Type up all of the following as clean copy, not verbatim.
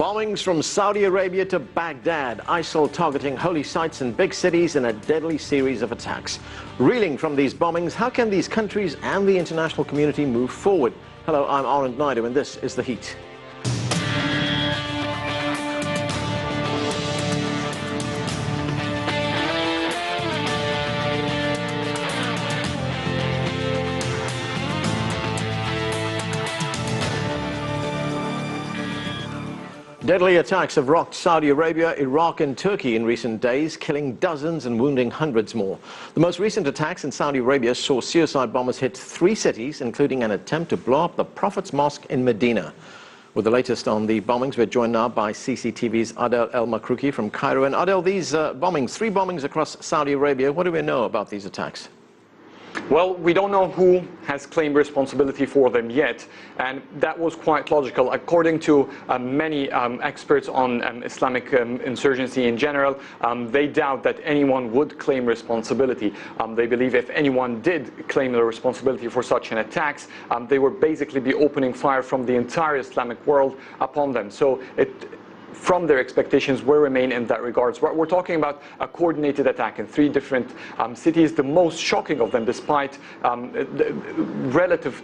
Bombings from Saudi Arabia to Baghdad, ISIL targeting holy sites in big cities in a deadly series of attacks. Reeling from these bombings, how can these countries and the international community move forward? Hello, I'm Arund Naidu and this is The Heat. Deadly attacks have rocked Saudi Arabia, Iraq and Turkey in recent days, killing dozens and wounding hundreds more. The most recent attacks in Saudi Arabia saw suicide bombers hit 3 cities, including an attempt to blow up the Prophet's Mosque in Medina. With the latest on the bombings, we're joined now by CCTV's Adel El-Makrouki from Cairo. And Adel, these bombings, 3 bombings across Saudi Arabia, what do we know about these attacks? Well, we don't know who has claimed responsibility for them yet, and that was quite logical. According to many experts on Islamic insurgency in general, they doubt that anyone would claim responsibility. They believe if anyone did claim the responsibility for such an attacks, they would basically be opening fire from the entire Islamic world upon them. So from their expectations will remain in that regards. We're talking about a coordinated attack in 3 different cities. The most shocking of them, despite the relative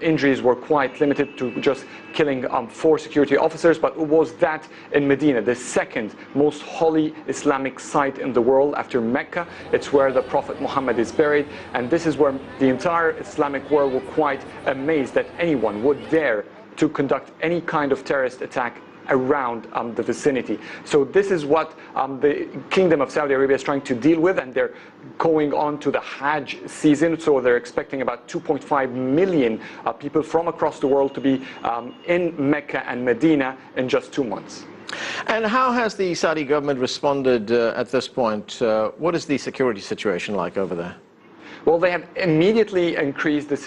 injuries were quite limited to just killing 4 security officers, but it was that in Medina, the second most holy Islamic site in the world after Mecca. It's where the Prophet Muhammad is buried, and this is where the entire Islamic world were quite amazed that anyone would dare to conduct any kind of terrorist attack around the vicinity. So this is what the Kingdom of Saudi Arabia is trying to deal with, and they're going on to the Hajj season, so they're expecting about 2.5 million people from across the world to be in Mecca and Medina in just 2 months. And how has the Saudi government responded at this point? What is the security situation like over there? Well, they have immediately increased the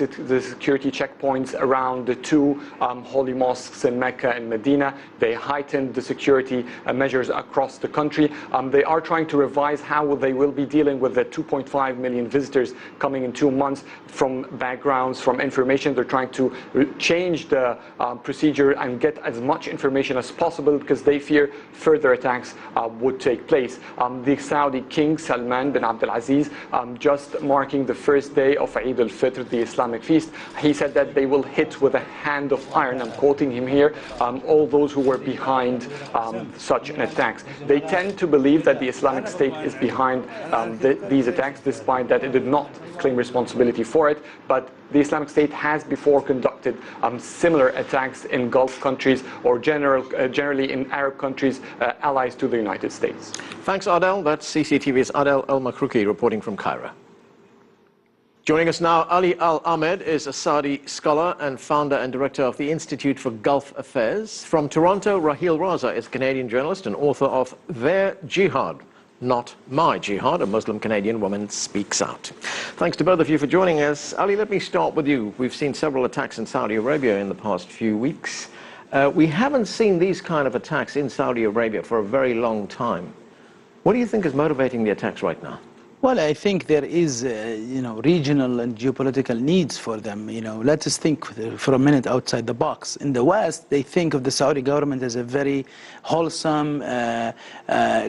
security checkpoints around the 2 holy mosques in Mecca and Medina. They heightened the security measures across the country. They are trying to revise how they will be dealing with the 2.5 million visitors coming in 2 months from backgrounds, from information. They're trying to change the procedure and get as much information as possible because they fear further attacks would take place. The Saudi King Salman bin Abdulaziz, just marking the first day of Eid al-Fitr, the Islamic feast, he said that they will hit with a hand of iron. I'm quoting him here, all those who were behind such an attacks. They tend to believe that the Islamic State is behind these attacks, despite that it did not claim responsibility for it. But the Islamic State has before conducted similar attacks in Gulf countries or generally in Arab countries, allies to the United States. Thanks, Adel. That's CCTV's Adel El-Makrouki reporting from Cairo. Joining us now, Ali Al-Ahmed is a Saudi scholar and founder and director of the Institute for Gulf Affairs. From Toronto, Raheel Raza is a Canadian journalist and author of Their Jihad, Not My Jihad, a Muslim Canadian woman speaks out. Thanks to both of you for joining us. Ali, let me start with you. We've seen several attacks in Saudi Arabia in the past few weeks. We haven't seen these kind of attacks in Saudi Arabia for a very long time. What do you think is motivating the attacks right now? Well, I think there is, regional and geopolitical needs for them. Let us think for a minute outside the box. In the West, they think of the Saudi government as a very wholesome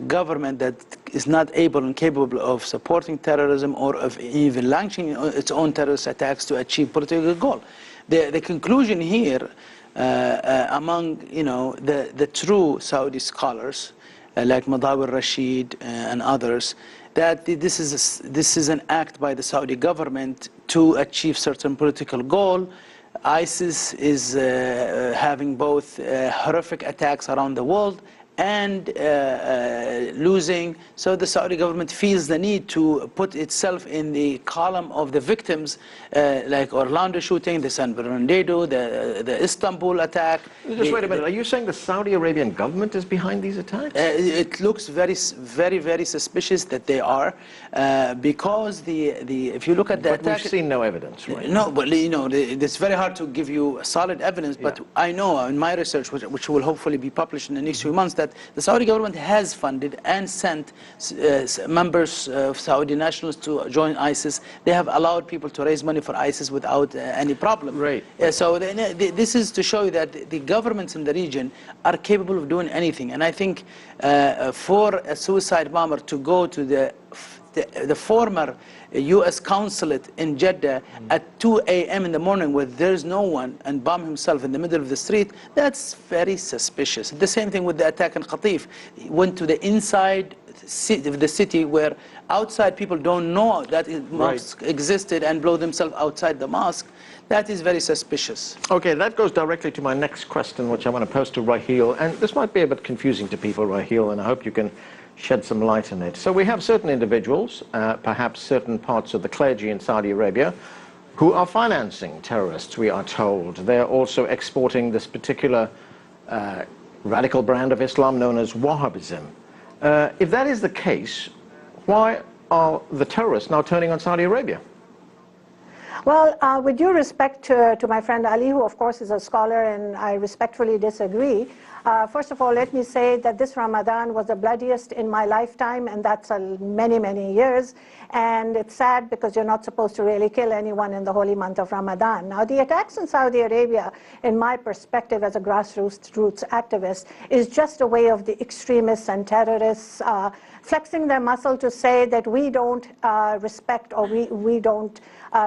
government that is not able and capable of supporting terrorism or of even launching its own terrorist attacks to achieve political goal. The conclusion here among, the true Saudi scholars, like Madawi Rashid and others, that this is an act by the Saudi government to achieve certain political goal. ISIS is having both horrific attacks around the world and losing. So the Saudi government feels the need to put itself in the column of the victims, like Orlando shooting, the San Bernardino, the Istanbul attack. Just wait a minute. Are you saying the Saudi Arabian government is behind these attacks? It looks very, very suspicious that they are, because if you look at the attack, we've seen no evidence, right? No, but it's very hard to give you solid evidence. But I know in my research, which will hopefully be published in the next few months, that the Saudi government has funded and sent members of Saudi nationals to join ISIS. They have allowed people to raise money for ISIS without any problem. Right. So this is to show you that the governments in the region are capable of doing anything. And I think for a suicide bomber to go to the former U.S. consulate in Jeddah at 2 a.m. in the morning where there's no one and bomb himself in the middle of the street, that's very suspicious. The same thing with the attack in Qatif. He went to the inside of the city where outside people don't know that mosque existed and blow themselves outside the mosque. That is very suspicious. Okay, that goes directly to my next question, which I want to pose to Raheel. And this might be a bit confusing to people, Raheel, and I hope you can shed some light on it. So we have certain individuals, perhaps certain parts of the clergy in Saudi Arabia, who are financing terrorists, we are told. They're also exporting this particular radical brand of Islam known as Wahhabism. If that is the case, why are the terrorists now turning on Saudi Arabia? Well, with due respect to my friend Ali, who of course is a scholar, and I respectfully disagree, first of all, let me say that this Ramadan was the bloodiest in my lifetime, and that's many, many years. And it's sad because you're not supposed to really kill anyone in the holy month of Ramadan. Now, the attacks in Saudi Arabia, in my perspective as a grassroots activist, is just a way of the extremists and terrorists flexing their muscle to say that we don't respect, or we don't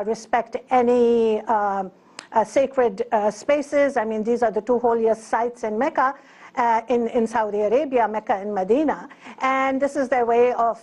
respect any sacred spaces. I mean, these are the two holiest sites in Mecca, in Saudi Arabia, Mecca and Medina. And this is their way of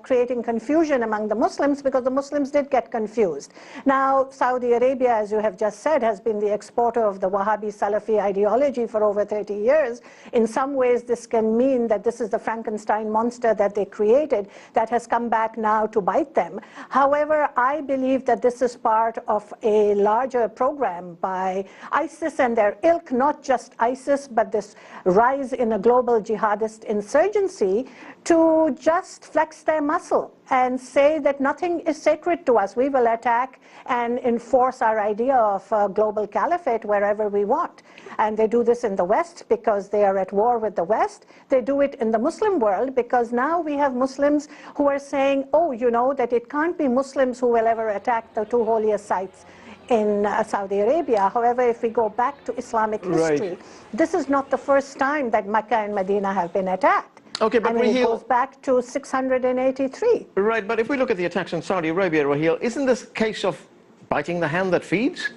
creating confusion among the Muslims, because the Muslims did get confused. Now, Saudi Arabia, as you have just said, has been the exporter of the Wahhabi Salafi ideology for over 30 years. In some ways, this can mean that this is the Frankenstein monster that they created that has come back now to bite them. However, I believe that this is part of a larger program by ISIS and their ilk, not just ISIS, but this rise in a global jihadist insurgency, to just flex their muscle and say that nothing is sacred to us. We will attack and enforce our idea of a global caliphate wherever we want. And they do this in the West because they are at war with the West. They do it in the Muslim world because now we have Muslims who are saying, oh, you know, that it can't be Muslims who will ever attack the two holiest sites in Saudi Arabia. However, if we go back to Islamic history, this is not the first time that Mecca and Medina have been attacked. Okay, but I mean, it goes back to 683. Right, but if we look at the attacks in Saudi Arabia, Raheel, isn't this a case of biting the hand that feeds?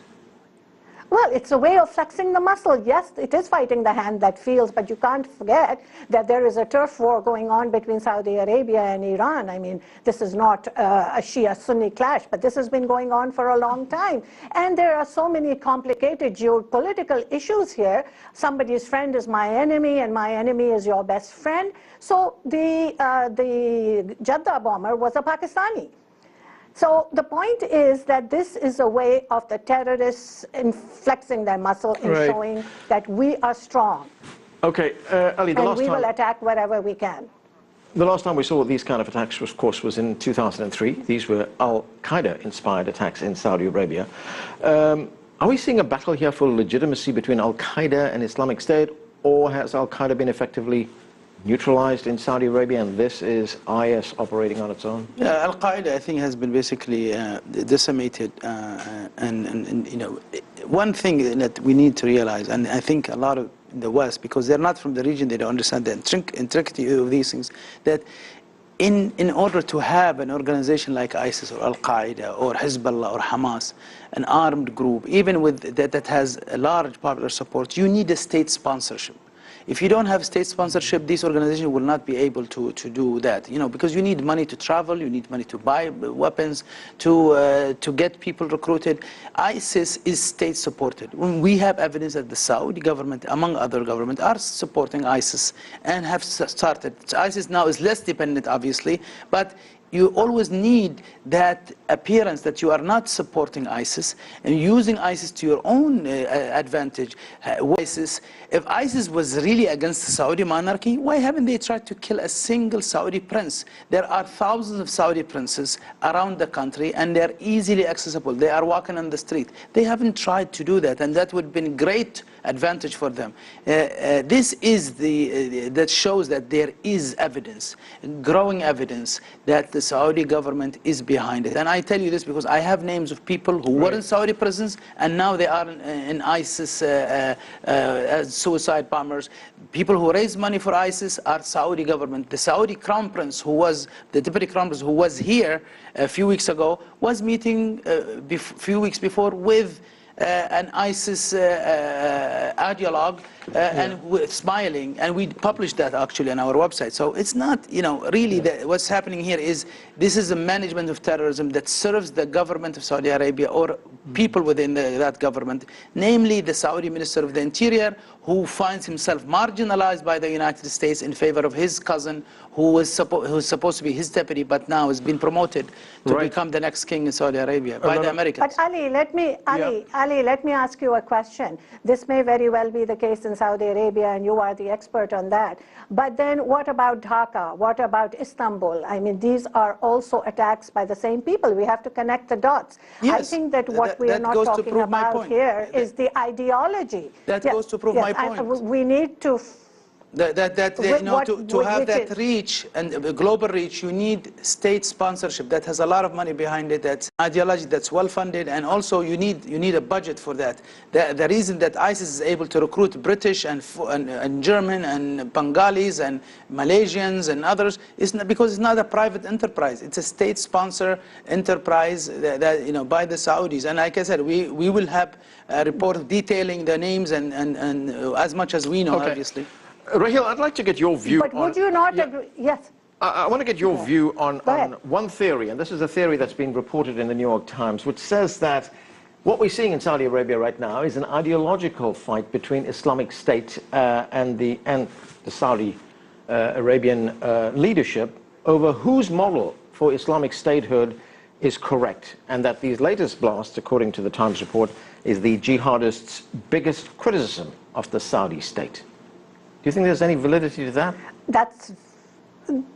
Well, it's a way of flexing the muscle. Yes, it is fighting the hand that feels, but you can't forget that there is a turf war going on between Saudi Arabia and Iran. I mean, this is not a Shia-Sunni clash, but this has been going on for a long time. And there are so many complicated geopolitical issues here. Somebody's friend is my enemy, and my enemy is your best friend. So the Jeddah bomber was a Pakistani. So the point is that this is a way of the terrorists in flexing their muscle and showing that we are strong. Okay, Ali, and we will attack wherever we can. The last time we saw these kind of attacks, of course, was in 2003. These were Al-Qaeda-inspired attacks in Saudi Arabia. Are we seeing a battle here for legitimacy between Al-Qaeda and Islamic State, or has Al-Qaeda been effectively neutralized in Saudi Arabia, and this is IS operating on its own? Yeah, Al-Qaeda, I think, has been basically decimated. And you know, one thing that we need to realize, and I think a lot of the West, because they're not from the region, they don't understand the intricity of these things, that in order to have an organization like ISIS or Al-Qaeda or Hezbollah or Hamas, an armed group, even with that has a large popular support, you need a state sponsorship. If you don't have state sponsorship, these organizations will not be able to do that. You know, because you need money to travel, you need money to buy weapons, to get people recruited. ISIS is state supported. When we have evidence that the Saudi government, among other governments, are supporting ISIS and have started. So ISIS now is less dependent, obviously, but you always need that appearance that you are not supporting ISIS and using ISIS to your own advantage. If ISIS was really against the Saudi monarchy, why haven't they tried to kill a single Saudi prince? There are thousands of Saudi princes around the country, and they're easily accessible. They are walking on the street. They haven't tried to do that, and that would have been great advantage for them. This is that shows that there is evidence, growing evidence, that the Saudi government is behind it. And I tell you this because I have names of people who were in Saudi prisons and now they are in ISIS as suicide bombers. People who raise money for ISIS are Saudi government. The Saudi crown prince, who was the deputy crown prince, who was here a few weeks ago, was meeting a few weeks before with an ISIS ideologue and smiling, and we published that actually on our website. So it's not, really what's happening here is this is a management of terrorism that serves the government of Saudi Arabia or people within that government, namely the Saudi Minister of the Interior, who finds himself marginalized by the United States in favor of his cousin, who was supposed to be his deputy, but now has been promoted to become the next king in Saudi Arabia by the Americans. But Ali, let me ask you a question. This may very well be the case in Saudi Arabia, and you are the expert on that. But then what about Dhaka? What about Istanbul? I mean, these are also attacks by the same people. We have to connect the dots. Yes, I think that what we are not talking about here is the ideology. That goes to prove my point. We need to... To have that reach and global reach, you need state sponsorship that has a lot of money behind it, that's ideology that's well funded, and also you need a budget for that. The reason that ISIS is able to recruit British and German and Bengalis and Malaysians and others is not because it's not a private enterprise. It's a state sponsor enterprise that by the Saudis. And like I said, we will have a report detailing the names and as much as we know, obviously. Raheel, I'd like to get your view But would you not agree? Yes. I want to get your view on one theory, and this is a theory that's been reported in the New York Times, which says that what we're seeing in Saudi Arabia right now is an ideological fight between Islamic State and the Saudi Arabian leadership over whose model for Islamic statehood is correct, and that these latest blasts, according to the Times report, is the jihadists' biggest criticism of the Saudi state. Do you think there's any validity to that?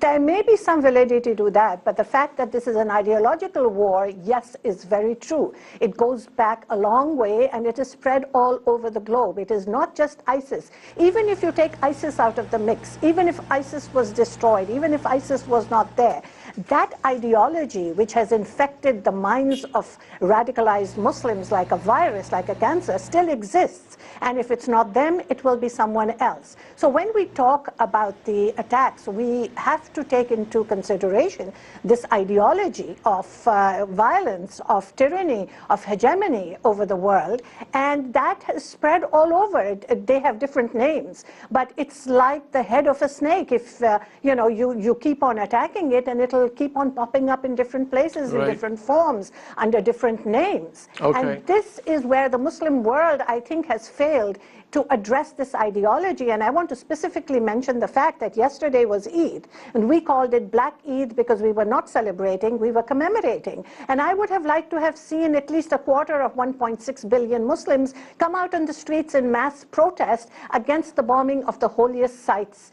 There may be some validity to that, but the fact that this is an ideological war, yes, is very true. It goes back a long way, and it is spread all over the globe. It is not just ISIS. Even if you take ISIS out of the mix, even if ISIS was destroyed, even if ISIS was not there, that ideology, which has infected the minds of radicalized Muslims like a virus, like a cancer, still exists. And if it's not them, it will be someone else. So when we talk about the attacks, we have to take into consideration this ideology of violence, of tyranny, of hegemony over the world. And that has spread all over. They have different names. But it's like the head of a snake. If you keep on attacking it, and it'll keep on popping up in different places, in different forms, under different names. And this is where the Muslim world, I think, has failed to address this ideology. And I want to specifically mention the fact that yesterday was Eid, and we called it Black Eid because we were not celebrating, we were commemorating. And I would have liked to have seen at least a quarter of 1.6 billion Muslims come out on the streets in mass protest against the bombing of the holiest sites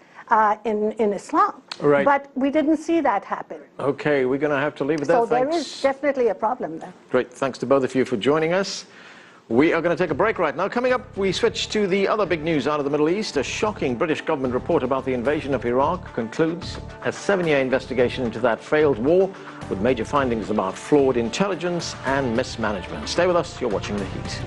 in Islam. But we didn't see that happen. Okay, we're going to have to leave it there. So there is definitely a problem there. Great, thanks to both of you for joining us. We are going to take a break right now. Coming up, we switch to the other big news out of the Middle East. A shocking British government report about the invasion of Iraq concludes a 7-year investigation into that failed war with major findings about flawed intelligence and mismanagement. Stay with us, you're watching The Heat.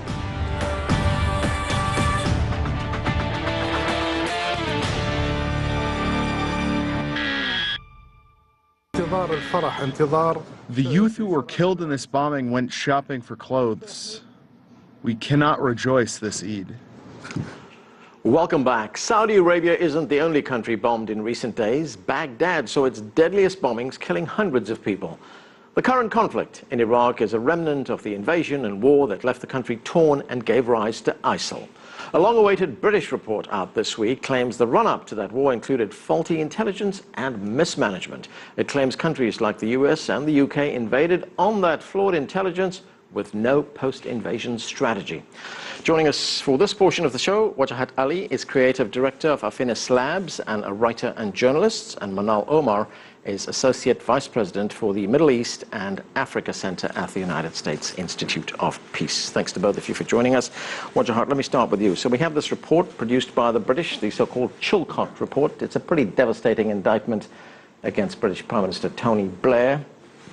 The youth who were killed in this bombing went shopping for clothes. We cannot rejoice this Eid. Welcome back. Saudi Arabia isn't the only country bombed in recent days. Baghdad saw its deadliest bombings, killing hundreds of people. The current conflict in Iraq is a remnant of the invasion and war that left the country torn and gave rise to ISIL. A long-awaited British report out this week claims the run-up to that war included faulty intelligence and mismanagement. It claims countries like the US and the UK invaded on that flawed intelligence with no post-invasion strategy. Joining us for this portion of the show, Wajahat Ali is creative director of Affinis Labs and a writer and journalist, and Manal Omar is associate vice president for the Middle East and Africa Center at the United States Institute of Peace. Thanks to both of you for joining us. Wajahat, let me start with you. So we have this report produced by the British, the so-called Chilcot report. It's a pretty devastating indictment against British Prime Minister Tony Blair.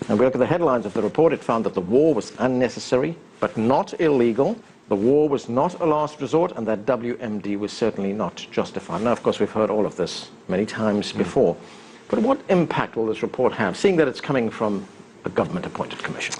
And we look at the headlines of the report. It found that the war was unnecessary, but not illegal. The war was not a last resort, and that WMD was certainly not justified. Now, of course, we've heard all of this many times before. But what impact will this report have, seeing that it's coming from a government-appointed commission?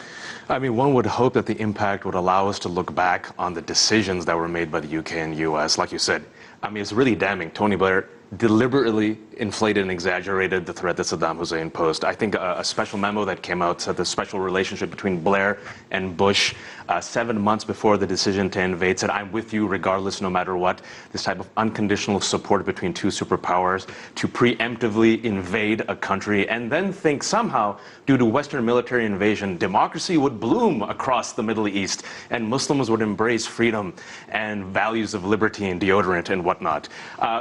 I mean, one would hope that the impact would allow us to look back on the decisions that were made by the UK and US. Like you said, I mean, it's really damning. Tony Blair deliberately inflated and exaggerated the threat that Saddam Hussein posed. I think a special memo that came out said the special relationship between Blair and Bush 7 months before the decision to invade said, I'm with you regardless, no matter what. This type of unconditional support between two superpowers to preemptively invade a country and then think somehow, due to Western military invasion, democracy would bloom across the Middle East and Muslims would embrace freedom and values of liberty and deodorant and whatnot.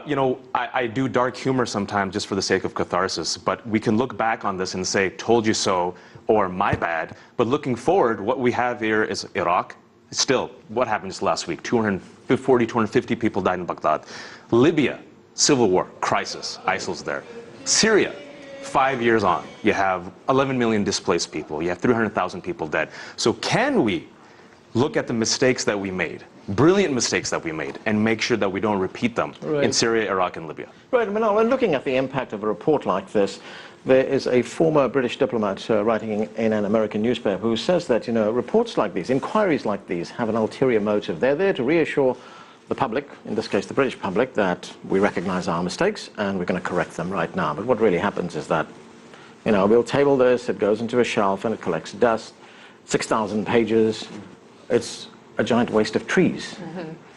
You know, I do dark humor sometimes just for the sake of catharsis, but we can look back on this and say, told you so, or my bad. But looking forward, what we have here is Iraq. Still, what happened just last week? 240, 250 people died in Baghdad. Libya, civil war, crisis, ISIL's there. Syria, 5 years on, you have 11 million displaced people. You have 300,000 people dead. So can we look at the mistakes that we made, brilliant mistakes that we made, and make sure that we don't repeat them in Syria, Iraq, and Libya? Right, Manal, and looking at the impact of a report like this, there is a former British diplomat writing in an American newspaper who says that, you know, reports like these, inquiries like these, have an ulterior motive. They're there to reassure the public, in this case the British public, that we recognize our mistakes and we're going to correct them right now. But what really happens is that, you know, we'll table this, it goes into a shelf and it collects dust, 6,000 pages. It's a giant waste of trees.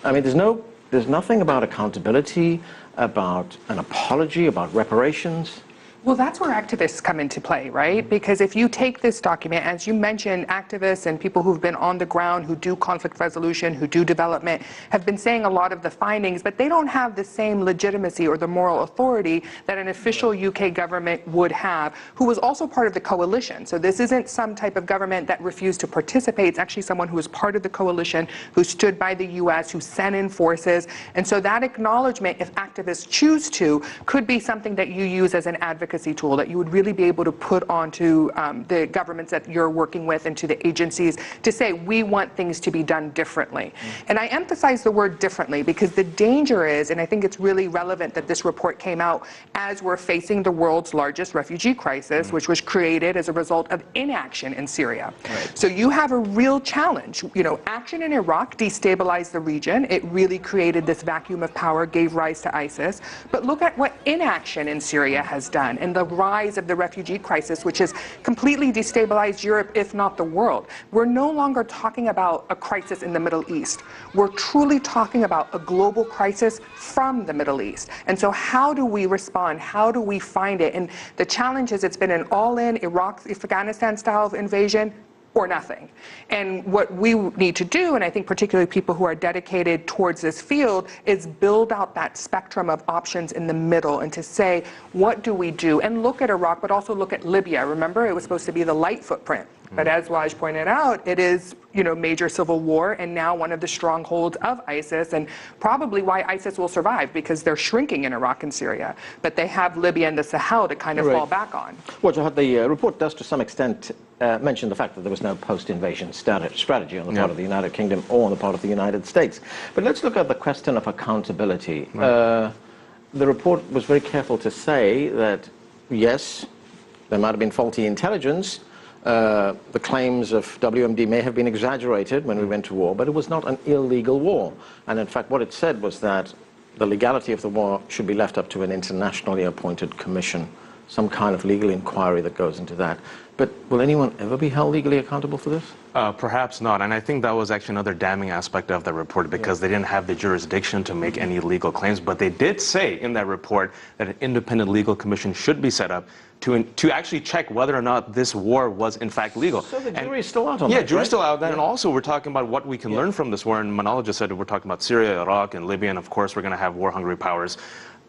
I mean, there's nothing about accountability, about an apology, about reparations. Well, that's where activists come into play, right? Because if you take this document, as you mentioned, activists and people who've been on the ground, who do conflict resolution, who do development, have been saying a lot of the findings, but they don't have the same legitimacy or the moral authority that an official UK government would have, who was also part of the coalition. So this isn't some type of government that refused to participate. It's actually someone who was part of the coalition, who stood by the US, who sent in forces. And so that acknowledgement, if activists choose to, could be something that you use as an advocacy tool that you would really be able to put onto the governments that you're working with and to the agencies to say, we want things to be done differently. And I emphasize the word differently because the danger is, and I think it's really relevant that this report came out as we're facing the world's largest refugee crisis, which was created as a result of inaction in Syria. So you have a real challenge. You know, action in Iraq destabilized the region. It really created this vacuum of power, gave rise to ISIS. But look at what inaction in Syria has done, and the rise of the refugee crisis, which has completely destabilized Europe, if not the world. We're no longer talking about a crisis in the Middle East. We're truly talking about a global crisis from the Middle East. And so how do we respond? How do we find it? And the challenge is it's been an all-in Iraq, Afghanistan style invasion, or nothing. And what we need to do, and I think particularly people who are dedicated towards this field, is build out that spectrum of options in the middle and to say, what do we do? And look at Iraq, but also look at Libya. Remember, it was supposed to be the light footprint. But as Waj pointed out, it is, you know, major civil war and now one of the strongholds of ISIS, and probably why ISIS will survive, because they're shrinking in Iraq and Syria. But they have Libya and the Sahel to kind of fall back on. Well, Jihad, the report does to some extent mention the fact that there was no post-invasion strategy on the part of the United Kingdom or on the part of the United States. But let's look at the question of accountability. The report was very careful to say that, yes, there might have been faulty intelligence. The claims of WMD may have been exaggerated when we went to war, but it was not an illegal war. And in fact, what it said was that the legality of the war should be left up to an internationally appointed commission some kind of legal inquiry that goes into that. But will anyone ever be held legally accountable for this? Perhaps not. And I think that was actually another damning aspect of the report because they didn't have the jurisdiction to make any legal claims. But they did say in that report that an independent legal commission should be set up to actually check whether or not this war was in fact legal. So the jury's still out on that, Yeah, jury's right? still out. And also we're talking about what we can learn from this war. And Manal just said we're talking about Syria, Iraq, and Libya, and of course we're going to have war-hungry powers.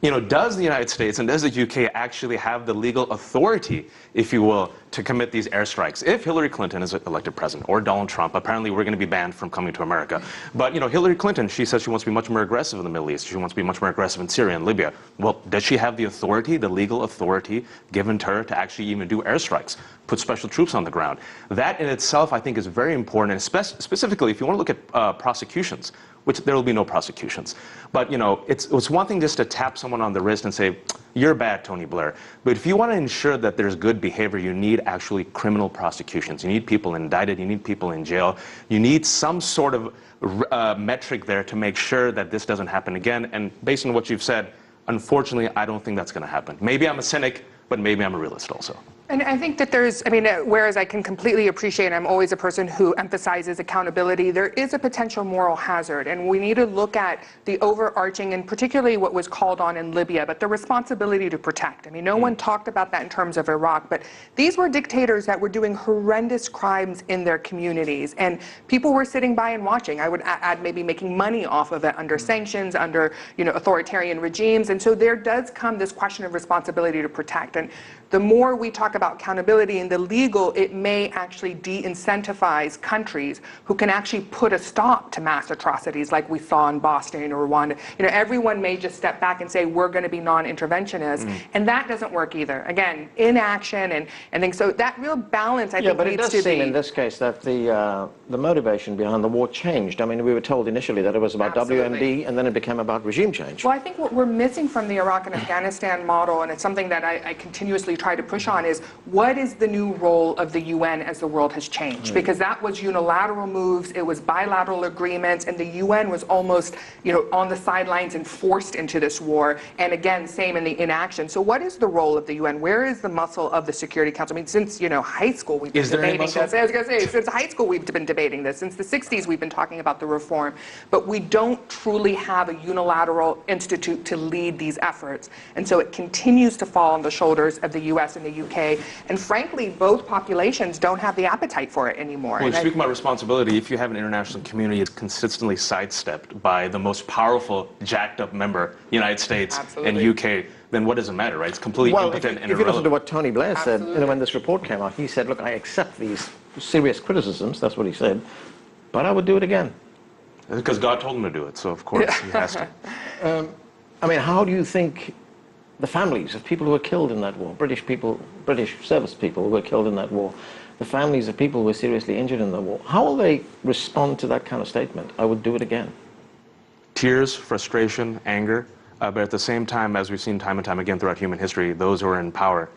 You know, does the United States and does the UK actually have the legal authority, if you will, to commit these airstrikes? If Hillary Clinton is elected president, or Donald Trump, apparently we're going to be banned from coming to America. But, you know, Hillary Clinton, she says she wants to be much more aggressive in the Middle East. She wants to be much more aggressive in Syria and Libya. Well, does she have the authority, the legal authority given to her to actually even do airstrikes, put special troops on the ground? That in itself, I think, is very important, and specifically if you want to look at prosecutions, which there will be no prosecutions. But, you know, it's one thing just to tap someone on the wrist and say, you're bad, Tony Blair. But if you want to ensure that there's good behavior, you need actually criminal prosecutions. You need people indicted. You need people in jail. You need some sort of metric there to make sure that this doesn't happen again. And based on what you've said, unfortunately, I don't think that's going to happen. Maybe I'm a cynic, but maybe I'm a realist also. And I think that there's, I mean, whereas I can completely appreciate, I'm always a person who emphasizes accountability, there is a potential moral hazard. And we need to look at the overarching, and particularly what was called on in Libya, but the responsibility to protect. I mean, no one talked about that in terms of Iraq, but these were dictators that were doing horrendous crimes in their communities. And people were sitting by and watching. I would add maybe making money off of it under sanctions, under, you know, authoritarian regimes. And so there does come this question of responsibility to protect. And the more we talk about accountability and the legal, it may actually de-incentivize countries who can actually put a stop to mass atrocities like we saw in Boston or Rwanda. You know, everyone may just step back and say, we're going to be non-interventionists. And that doesn't work either. Again, inaction and things. So that real balance, I think, but needs it does to seem be. in this case that the motivation behind the war changed. I mean, we were told initially that it was about Absolutely. WMD, and then it became about regime change. Well, I think what we're missing from the Iraq and Afghanistan model, and it's something that I continuously try to push on, is what is the new role of the UN as the world has changed? Because that was unilateral moves, it was bilateral agreements, and the UN was almost, you know, on the sidelines and forced into this war. And again, same in the inaction. So what is the role of the UN? Where is the muscle of the Security Council? I mean, since, you know, high school we've been debating this. I was going to say, since high school we've been debating this. Since the 60s we've been talking about the reform. But we don't truly have a unilateral institute to lead these efforts. And so it continues to fall on the shoulders of the US and the UK. And frankly, both populations don't have the appetite for it anymore. Well, speaking about responsibility, if you have an international community that's consistently sidestepped by the most powerful, jacked up member, United States and UK, then what does it matter, right? It's completely impotent and if you listen irrelevant. to what Tony Blair said, you know, when this report came out, he said, look, I accept these serious criticisms, that's what he said, but I would do it again. Because God told him to do it, so of course he has to. I mean, how do you think the families of people who were killed in that war, British people, British service people who were killed in that war, the families of people who were seriously injured in the war, how will they respond to that kind of statement? I would do it again. Tears, frustration, anger, but at the same time, as we've seen time and time again throughout human history, those who are in power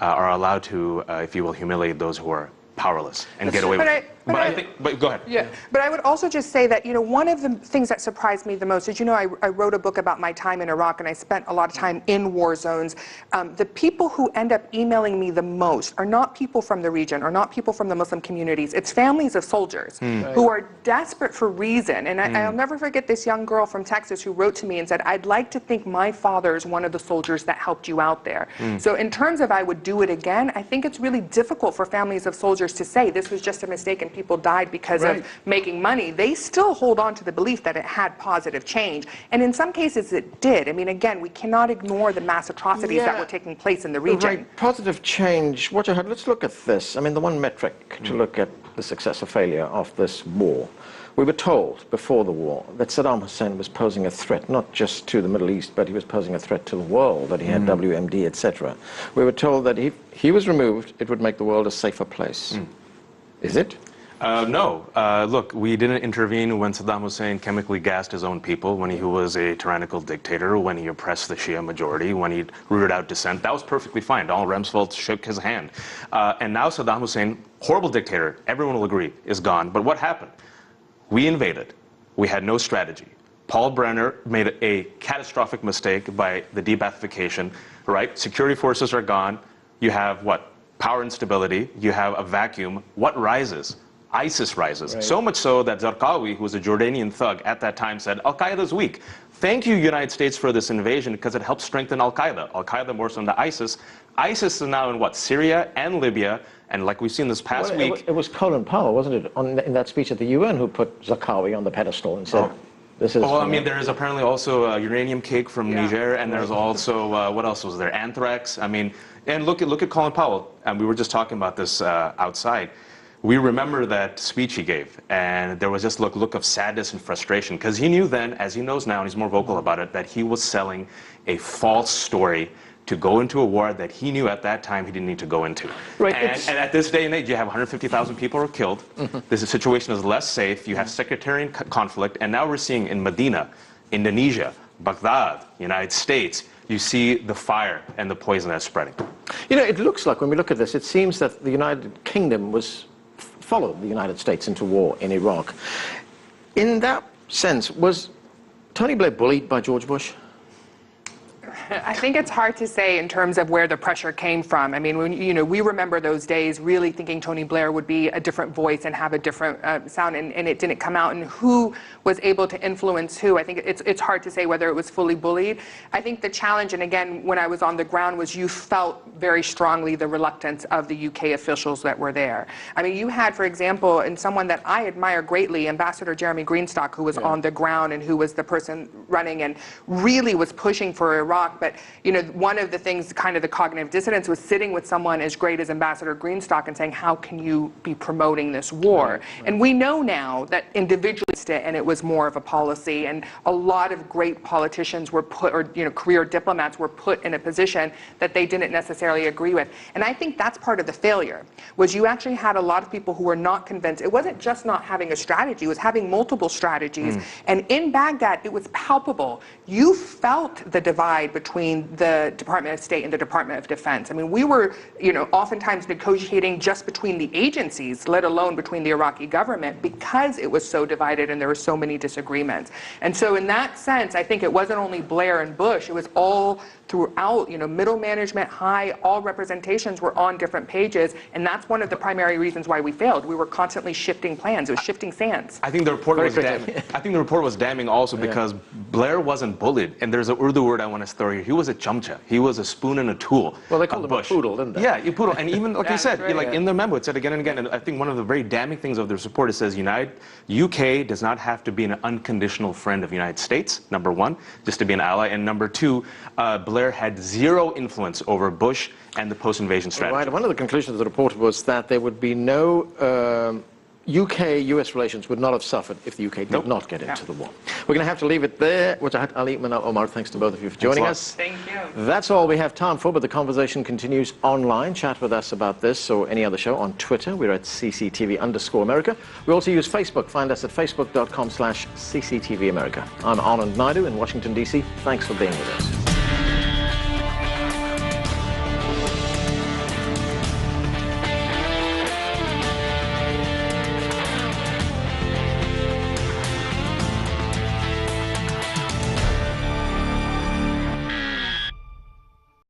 are allowed to, if you will, humiliate those who are powerless and get away with it. But go ahead. Yeah, but I would also just say that, you know, one of the things that surprised me the most is, you know, I wrote a book about my time in Iraq, and I spent a lot of time in war zones. The people who end up emailing me the most are not people from the region, or not people from the Muslim communities. It's families of soldiers who are desperate for reason. And I'll never forget this young girl from Texas who wrote to me and said, I'd like to think my father is one of the soldiers that helped you out there. So in terms of I would do it again, I think it's really difficult for families of soldiers to say this was just a mistake and people died because of making money. They still hold on to the belief that it had positive change. And in some cases it did. I mean, again, we cannot ignore the mass atrocities that were taking place in the region. Right, positive change. Let's look at this. I mean, the one metric to look at the success or failure of this war. We were told before the war that Saddam Hussein was posing a threat, not just to the Middle East, but he was posing a threat to the world, that he had WMD, etc. We were told that if he was removed, it would make the world a safer place. Is it? No. Look, we didn't intervene when Saddam Hussein chemically gassed his own people, when he was a tyrannical dictator, when he oppressed the Shia majority, when he rooted out dissent. That was perfectly fine. Donald Rumsfeld shook his hand. And now Saddam Hussein, horrible dictator, everyone will agree, is gone. But what happened? We invaded. We had no strategy. Paul Brenner made a catastrophic mistake by the de-Baathification, right? Security forces are gone. You have what? Power instability. You have a vacuum. What rises? ISIS rises. Right. So much so that Zarqawi, who was a Jordanian thug at that time, said, Al-Qaeda is weak. Thank you, United States, for this invasion because it helped strengthen Al-Qaeda. Al-Qaeda more so than ISIS. ISIS is now in what? Syria and Libya. And like we've seen this past week. It was Colin Powell, wasn't it, in that speech at the UN who put Zarqawi on the pedestal and said, this is... Well, I mean, there is apparently also a uranium cake from Niger, and there's also, what else was there? Anthrax. I mean, and look at Colin Powell. And we were just talking about this outside. We remember that speech he gave, and there was just a look of sadness and frustration, because he knew then, as he knows now, and he's more vocal about it, that he was selling a false story to go into a war that he knew at that time he didn't need to go into. Right, and at this day and age, you have 150,000 people are killed. This situation is less safe. You have sectarian conflict, and now we're seeing in Medina, Indonesia, Baghdad, United States, you see the fire and the poison that's spreading. You know, it looks like when we look at this, it seems that the United Kingdom followed the United States into war in Iraq. In that sense, was Tony Blair bullied by George Bush? I think it's hard to say in terms of where the pressure came from. I mean, we remember those days really thinking Tony Blair would be a different voice and have a different sound, and it didn't come out. And who was able to influence who? I think it's hard to say whether it was fully bullied. I think the challenge, and again, when I was on the ground, was you felt very strongly the reluctance of the UK officials that were there. I mean, you had, for example, and someone that I admire greatly, Ambassador Jeremy Greenstock, who was on the ground and who was the person running and really was pushing for Iraq. But, you know, one of the things, kind of the cognitive dissonance, was sitting with someone as great as Ambassador Greenstock and saying, how can you be promoting this war? And we know now that individually, and it was more of a policy, and a lot of great politicians were put, or, you know, career diplomats were put in a position that they didn't necessarily agree with. And I think that's part of the failure, was you actually had a lot of people who were not convinced. It wasn't just not having a strategy, it was having multiple strategies. And in Baghdad, it was palpable. You felt the divide between the Department of State and the Department of Defense. I mean, we were, you know, oftentimes negotiating just between the agencies, let alone between the Iraqi government, because it was so divided and there were so many disagreements. And so in that sense, I think it wasn't only Blair and Bush, it was all throughout, you know, middle management, high, all representations were on different pages, and that's one of the primary reasons why we failed. We were constantly shifting plans. It was shifting sands. I think the report was damning. I think the report was damning also because Blair wasn't bullied, and there's an Urdu word I want to throw here. He was a chamcha. He was a spoon and a tool. Well, they called him a poodle, didn't they? Yeah, you poodle. And even like you said, like in the memo, it said again and again. And I think one of the very damning things of the report, it says UK does not have to be an unconditional friend of the United States. Number one, just to be an ally, and number two, Blair had zero influence over Bush and the post-invasion strategy. Right. One of the conclusions of the report was that there would be no UK-US relations would not have suffered if the UK did not get into the war. We're going to have to leave it there. Wajahat Ali, Manal Omar, thanks to both of you for joining us. Thank you. That's all we have time for, but the conversation continues online. Chat with us about this or any other show on Twitter. We're at CCTV_America. We also use Facebook. Find us at facebook.com/CCTV America. I'm Anand Naidu in Washington, D.C. Thanks for being with us.